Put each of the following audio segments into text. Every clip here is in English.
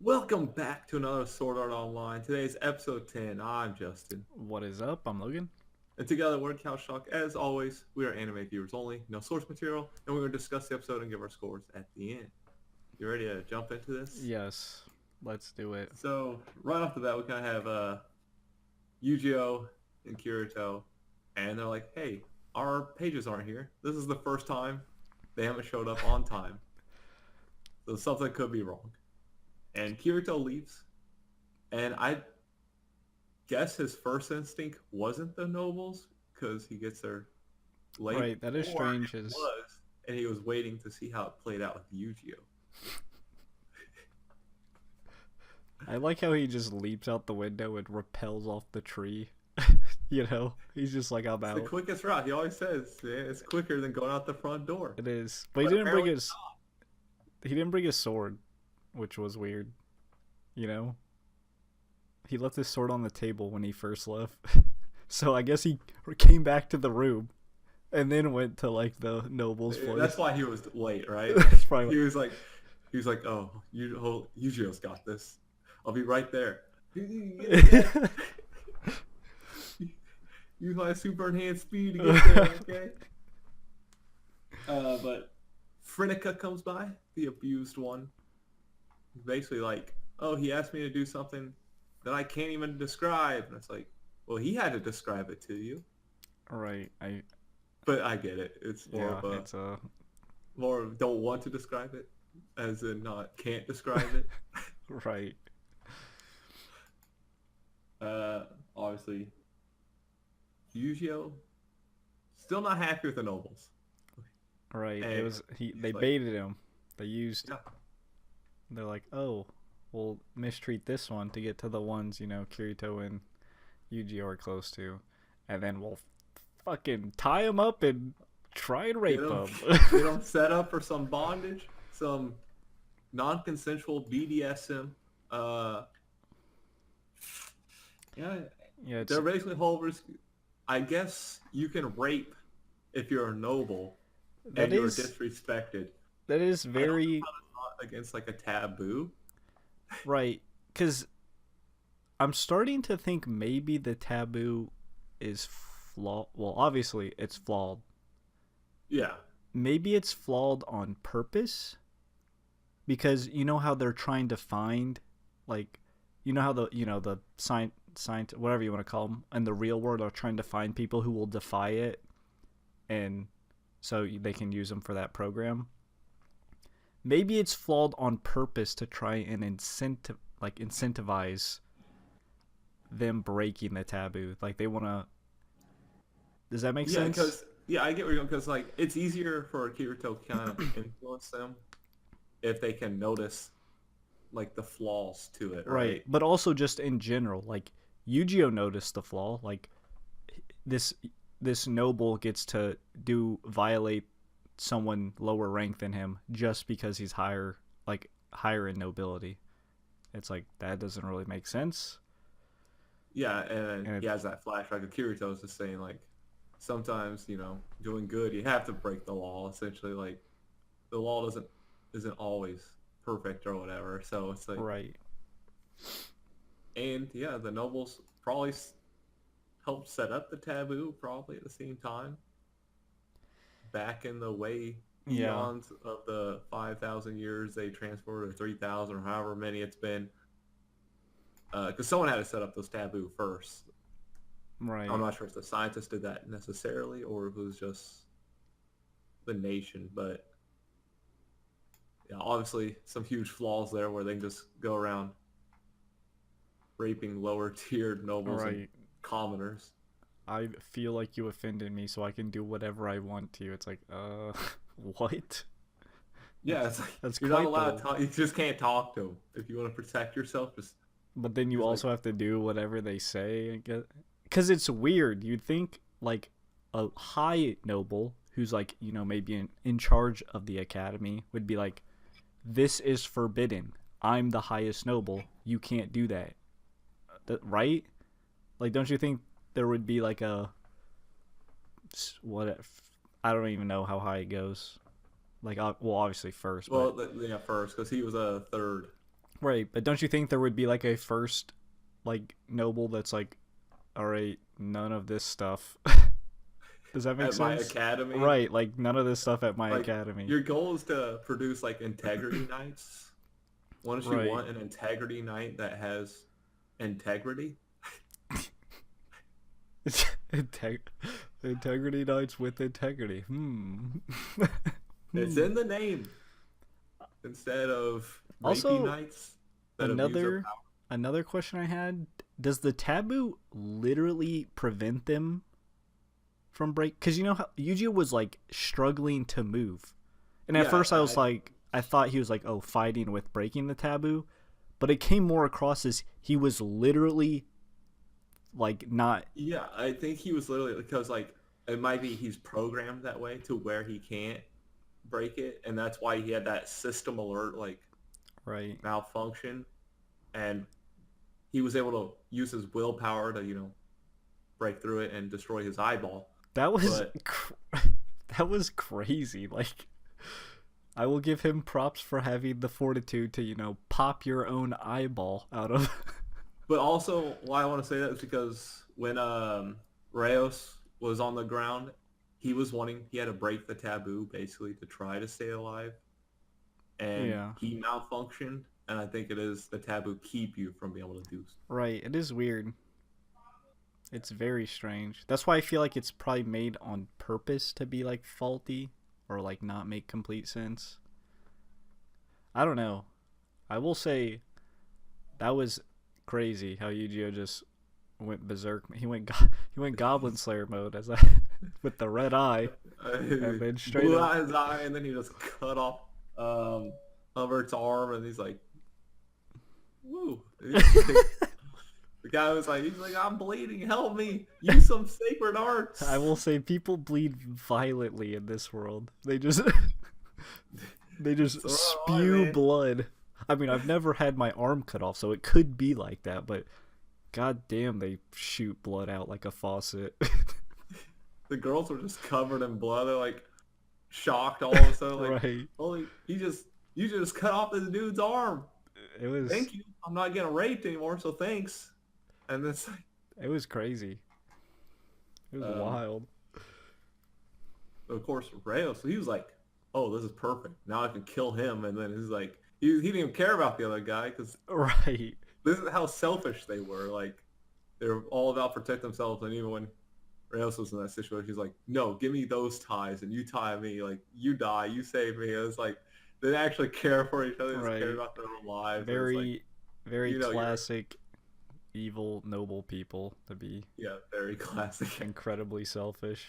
Welcome back to another Sword Art Online. Today's episode 10. I'm Justin. What is up? I'm Logan. And together we're Couch Talk. As always, we are anime viewers only, no source material, and we're going to discuss the episode and give our scores at the end. You ready to jump into this? Yes, let's do it. So, right off the bat, we kind of have Yu-Gi-Oh! And Kirito, and they're like, hey, our pages aren't here. This is the first time they haven't showed up on time. So something could be wrong. And Kirito leaves, and I guess his first instinct wasn't the nobles because he gets there late. Right, that is or strange. It was, and he was waiting to see how it played out with Yu-Gi-Oh. I like how he just leaps out the window and rappels off the tree. He's just like, I'm It's out. the quickest route. He always says it's quicker than going out the front door. It is, but he didn't bring his. He didn't bring his sword, which was weird. He left his sword on the table when he first left. So I guess he came back to the room, and then went to like the noble's place. That's why he was late, right? That's probably. He was like, oh, Yu-Gi-Oh's got this. I'll be right there. Use my super enhanced speed to get there, okay? But Frenica comes by, the abused one. He's basically like, oh, he asked me to do something that I can't even describe. And it's like, well, he had to describe it to you. Right. But I get it. It's more of a... It's a... More don't want to describe it, as in not can't describe it. Right. Obviously, Yu-Gi-Oh! Still not happy with the nobles. Right. And they baited him. They used. Yeah. They're like, oh, we'll mistreat this one to get to the ones Kirito and Yu-Gi-Oh are close to, and then we'll fucking tie him up and try and rape him. Get him set up for some bondage, some non-consensual BDSM. Yeah. They're basically holders. I guess you can rape if you're a noble and you're disrespected. That is very against like a taboo. Right, because I'm starting to think maybe the taboo is flawed. Well, obviously it's flawed. Yeah. Maybe it's flawed on purpose, because you know how they're trying to find, like, how the science, whatever you want to call them, in the real world are trying to find people who will defy it, and so they can use them for that program. Maybe it's flawed on purpose to try and incentivize them breaking the taboo. Like, they want to... Does that make sense? Yeah, I get where you're going, because like it's easier for Kirito to kind of influence them if they can notice like the flaws to it, right? But also just in general, like, Yu-Gi-Oh noticed the flaw. Like, this noble gets to violate someone lower rank than him just because he's higher in nobility. It's like, that doesn't really make sense. Yeah, and he has that flashback of Kirito's just saying like, sometimes doing good you have to break the law. Essentially, like, the law isn't always perfect or whatever. So it's like, right. And yeah, the nobles probably helped set up the taboo probably at the same time. Back in the way eons of the 5,000 years they transported, or 3,000, or however many it's been, because someone had to set up those taboo first. Right. I'm not sure if the scientists did that necessarily or if it was just the nation, but yeah, obviously some huge flaws there where they can just go around raping lower tiered nobles and commoners. I feel like you offended me, so I can do whatever I want to you. It's like, what? Yeah, it's like, you're not allowed to talk. You just can't talk to them. If you want to protect yourself, But then you also have to do whatever they say. Because it's weird. You'd think, like, a high noble who's, like, maybe in charge of the academy would be like, this is forbidden. I'm the highest noble. You can't do that. Right? Like, don't you think there would be like I don't even know how high it goes. Like, well, obviously first. Well, yeah, first, because he was a third. Right, but don't you think there would be like a first like noble that's like, all right, none of this stuff. Does that make At my sense? academy, Right, like none of this stuff at my like academy. your goal is to produce like integrity knights. Once you Right. want an integrity knight that has integrity, Integ- integrity knights with integrity. it's Hmm. in the name instead of rapey Also, knights that abuse their another power. another question I had: does the taboo literally prevent them from break? Because you know how Yuji was like struggling to move, and at Yeah, first I was like, I thought he was like, oh, fighting with breaking the taboo, but it came more across as he was literally like not. yeah, I think he was literally because like it might be he's programmed that way to where he can't break it, and that's why he had that system alert like Right. malfunction, and he was able to use his willpower to break through it and destroy his eyeball. That was But that was crazy. Like, I will give him props for having the fortitude to pop your own eyeball out of. also why I want to say that is because when Reyes was on the ground, he had to break the taboo basically to try to stay alive, and Yeah. he malfunctioned. And I think it is the taboo keep you from being able to do. Right. It is weird. It's very strange. That's why I feel like it's probably made on purpose to be like faulty or like not make complete sense. I don't know. I will say that was crazy how Yu-Gi-Oh just went berserk. He went Goblin Slayer mode as I with the red eye and then straight Blew up. out his eye, and then he just cut off Hubbard's arm, and he's like, "Woo!" The guy was like, he's like, "I'm bleeding. Help me. Use some sacred arts." I will say people bleed violently in this world. They just they just So, spew man. blood. I mean, I've never had my arm cut off, so it could be like that, but god damn, they shoot blood out like a faucet. The girls were just covered in blood. They're like shocked all of a sudden, like, Right. "Holy, you just cut off this dude's arm. It was Thank you. I'm not getting raped anymore, so thanks." And it's like, it was crazy. It was um, wild. of course, Reyes, he was like, "Oh, this is perfect. Now I can kill him." And then he's like, he didn't even care about the other guy because Right. this is how selfish they were. Like, they were all about protect themselves. And even when Reyes was in that situation, he's like, "No, give me those ties and you tie me. Like, you die, you save me." It was like, they didn't actually care for each other. They just cared Right. about their own lives. It was like, Very you're, classic evil noble people to be yeah, very classic. incredibly selfish.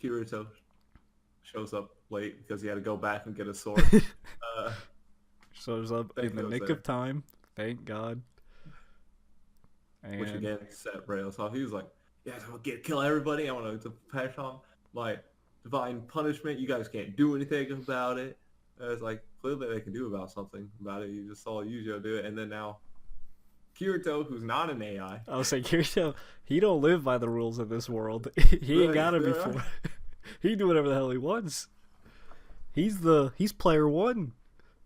Kirito shows up late because he had to go back and get a sword. Shows up Thank in the goes nick there. of time. Thank God. Which And again set Rails off. He was like, "Yeah, I'm gonna kill everybody. I want to pass on my divine punishment. You guys can't do anything about it." And it's like, clearly they can do something about it. You just saw Yujo do it, and then now Kirito, who's not an AI. I was like, Kirito, he don't live by the rules of this world. He ain't got it Right. before. He can do whatever the hell he wants. He's player one.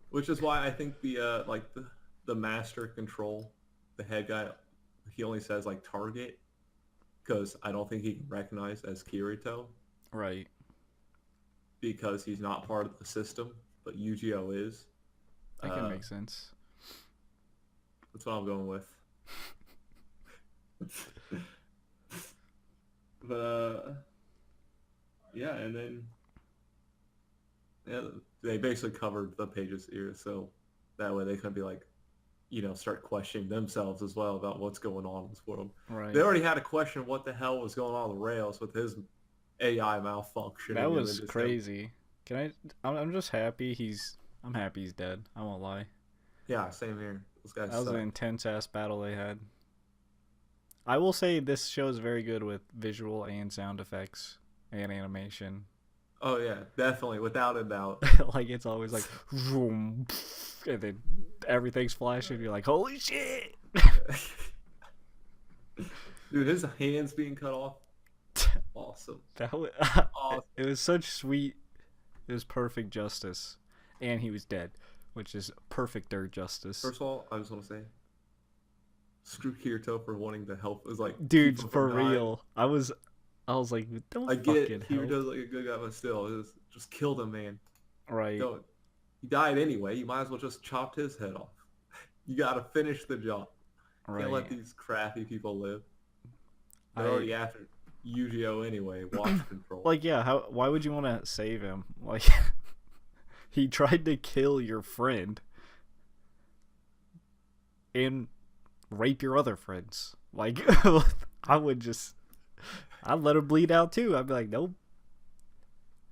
Which is why I think the master control, the head guy, he only says like target, because I don't think he can recognize as Kirito Right. because he's not part of the system, but Yu-Gi-Oh is. That can make sense. That's what I'm going with. But yeah, and then they basically covered the pages here, so that way they can be like, start questioning themselves as well about what's going on in this world. Right. They already had a question what the hell was going on with Rails with his AI malfunctioning. That and then was just crazy. I'm just happy I'm happy he's dead. I won't lie. Yeah, same here. Those guys That was suck. an intense ass battle they had. I will say this show is very good with visual and sound effects and animation. Oh yeah, definitely, without a doubt. Like it's always like vroom, and then everything's flashing. You're like, holy shit! Dude, his hands being cut off. Awesome. That was, Awesome. it was such sweet. It was perfect justice, and he was dead. which is perfect dirt justice. First of all, I just want to say, screw Kirito for wanting to help. It's like keep Dude, him for from dying. real. I was like, don't I fucking get help. Kirito's like a good guy, but still, just kill the man. Right. Don't. He died anyway. You might as well just chopped his head off. You gotta finish the job. Can't let Right. these crappy people live. They're I already after Yu-Gi-Oh anyway. Watch control. like yeah, why would you want to save him? Like he tried to kill your friend and rape your other friends. Like I would just I'd let him bleed out too. I'd be like, "Nope."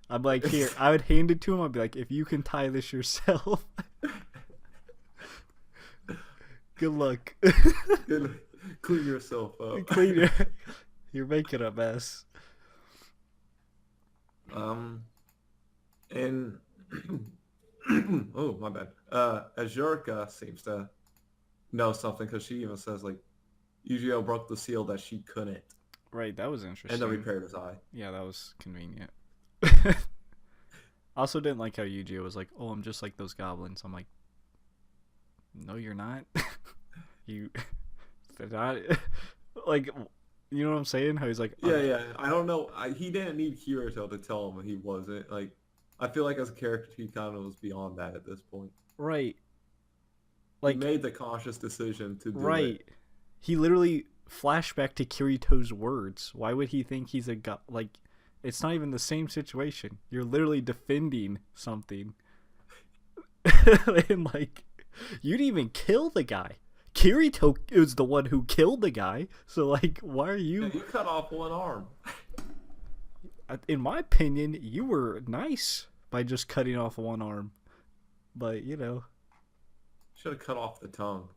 I'd be like, "Here." I would hand it to him. I'd be like, "If you can tie this yourself." Good luck. Good. Clean yourself up. Clean your, you're making a mess. And oh my bad. Azurka seems to know something because she even says like Yu-Gi-Oh broke the seal that she couldn't, Right, that was interesting. and then repaired his eye. Yeah, that was convenient. I also didn't like how Yu-Gi-Oh was like, "Oh, I'm just like those goblins." I'm like, "No, you're not." You, they're not. Like, you know what I'm saying? How he's like, Yeah. I don't know. He didn't need Kirito to tell him he wasn't. Like, I feel like as a character, he kind of was beyond that at this point. right, He like, made the conscious decision to do right. it. He literally flashback to Kirito's words. Why would he think he's a god? Like, it's not even the same situation. You're literally defending something, and like, you didn't even kill the guy. Kirito is the one who killed the guy. So like, why are Yeah, you? you cut off one arm. In my opinion, you were nice by just cutting off one arm. But you know, Should have cut off the tongue.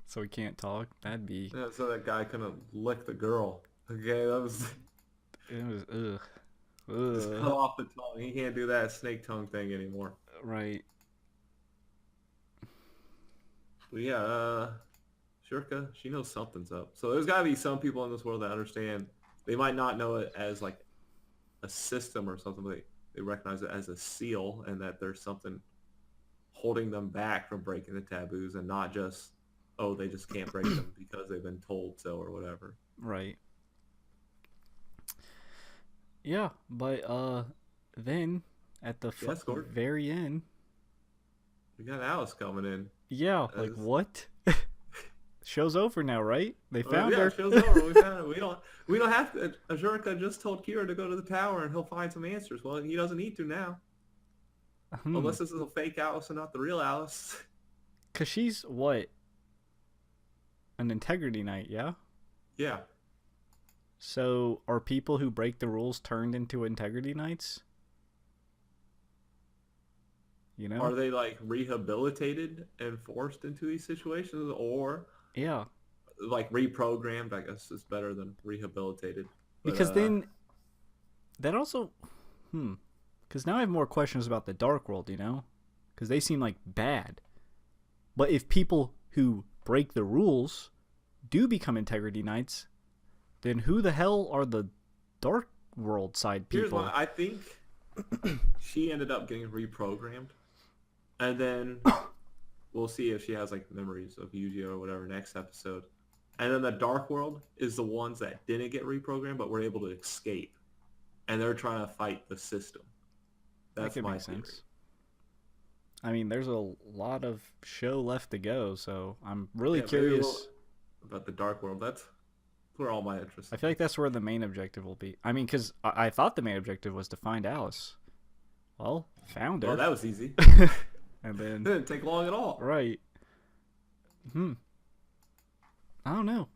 so he can't talk. That'd be. Yeah, so that guy couldn't lick the girl. Okay, that was It was just cut off the tongue. He can't do that snake tongue thing anymore. Right. But yeah, Shurka, she knows something's up. So there's got to be some people in this world that understand. They might not know it as like a system or something, but they recognize it as a seal, and that there's something holding them back from breaking the taboos, and not just, oh, they just can't break them because they've been told so or whatever. Right. Yeah, but then at the Yes, Gordon. very end, We got Alice coming in. yeah, like what? Show's over now, right? They found yeah, her. show's over. We found it. We don't have to. Azurka just told Kira to go to the tower and he'll find some answers. Well, he doesn't need to now, unless this is a fake Alice and not the real Alice. Cause she's what? An integrity knight, yeah. Yeah. So are people who break the rules turned into integrity knights? You know? Are they like rehabilitated and forced into these situations, or Yeah. like reprogrammed? I guess is better than rehabilitated. But, Because then that also because now I have more questions about the dark world, you know? Because they seem like bad. But if people who break the rules do become integrity knights, then who the hell are the dark world side here's people? why I think she ended up getting reprogrammed, and then we'll see if she has like memories of Yu-Gi-Oh or whatever next episode. And then the dark world is the ones that didn't get reprogrammed but were able to escape, and they're trying to fight the system. That's that could my make theory. sense. I mean, there's a lot of show left to go, so I'm really Yeah, maybe curious. about the dark world. That's where all my interest. I feel like that's where the main objective will be. I mean, because I thought the main objective was to find Alice. Well, found her. Oh, that was easy. And It then, didn't take long at all. right. I don't know.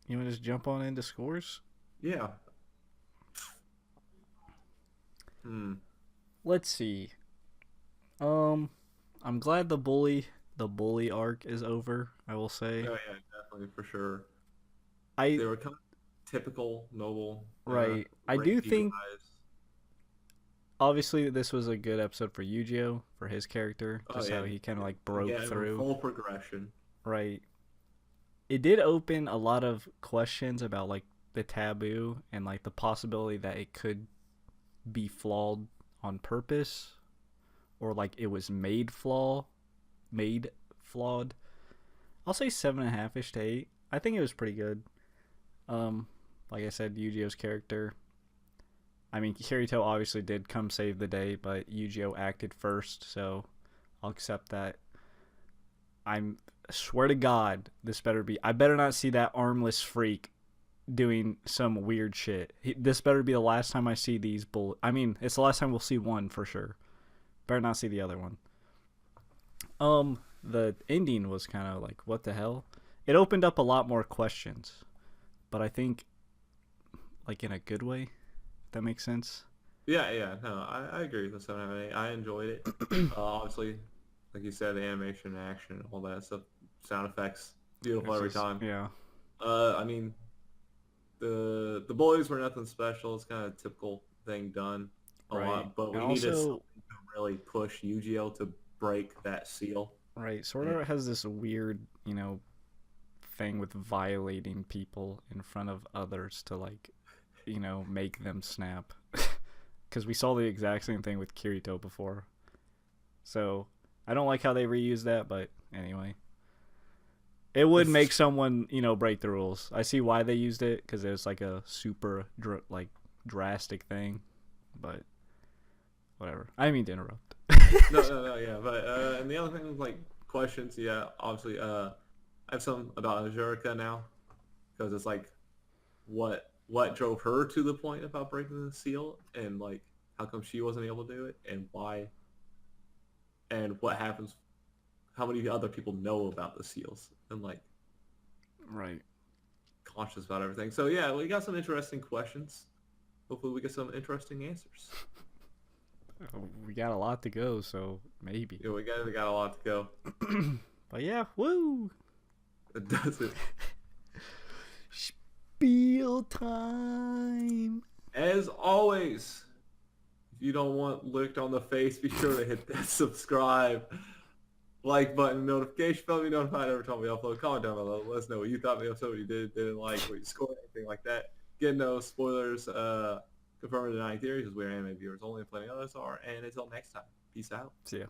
You want to just jump on into scores? Yeah. Let's see. I'm glad the bully arc is over, I will say. Oh yeah, definitely for sure. I They were kind of typical noble. Right. I great do people think guys. obviously this was a good episode for Yu-Gi-Oh, for his character, Oh, just yeah. how he kind of like broke Yeah, through. full progression. Right. It did open a lot of questions about like the taboo and like the possibility that it could be flawed on purpose, or like it was made flawed. I'll say 7.5ish to 8. I think it was pretty good. Like I said, Yu-Gi-Oh's character. I mean, Kirito obviously did come save the day, but Yu-Gi-Oh acted first, so I'll accept that. I swear to God, this better be. I better not see that armless freak doing some weird shit. This better be the last time I see these I mean, it's the last time we'll see one for sure. Better not see the other one. The ending was kind of like, what the hell? It opened up a lot more questions, but I think, like, in a good way. If that makes sense. Yeah. No, I agree with the 7.5/8. I enjoyed it. Obviously, like you said, the animation, action, all that stuff, sound effects, beautiful every time. Yeah. I mean, the bullies were nothing special. It's kind of a typical thing done a Right. lot, but we And needed also, something to really push Yu-Gi-Oh to break that seal. right, Sword Art has this weird, thing with violating people in front of others to, like, make them snap. Because we saw the exact same thing with Kirito before. So, I don't like how they reuse that, but anyway. It would make someone, break the rules. I see why they used it, because it was like a super, drastic thing. But, whatever. I didn't mean to interrupt. No, yeah. But, and the other thing was, like, questions, yeah, obviously, I have some about Azurica now. Because it's like, what drove her to the point about breaking the seal, and, like, how come she wasn't able to do it, and why, and what happens, how many other people know about the seals, and, like, Right. conscious about everything. So yeah, we got some interesting questions. Hopefully we get some interesting answers. We got a lot to go, so maybe. Yeah, we got a lot to go. But yeah, woo! It does it. Spiel time! As always, if you don't want licked on the face, be sure to hit that subscribe, like button, notification bell, be notified every time we upload. Comment down below. Let us know what you thought of the episode, what you didn't like, what you scored, anything like that. Get no spoilers, confirming denying theories, because we're anime viewers only, and plenty others are. And until next time, peace out. See ya.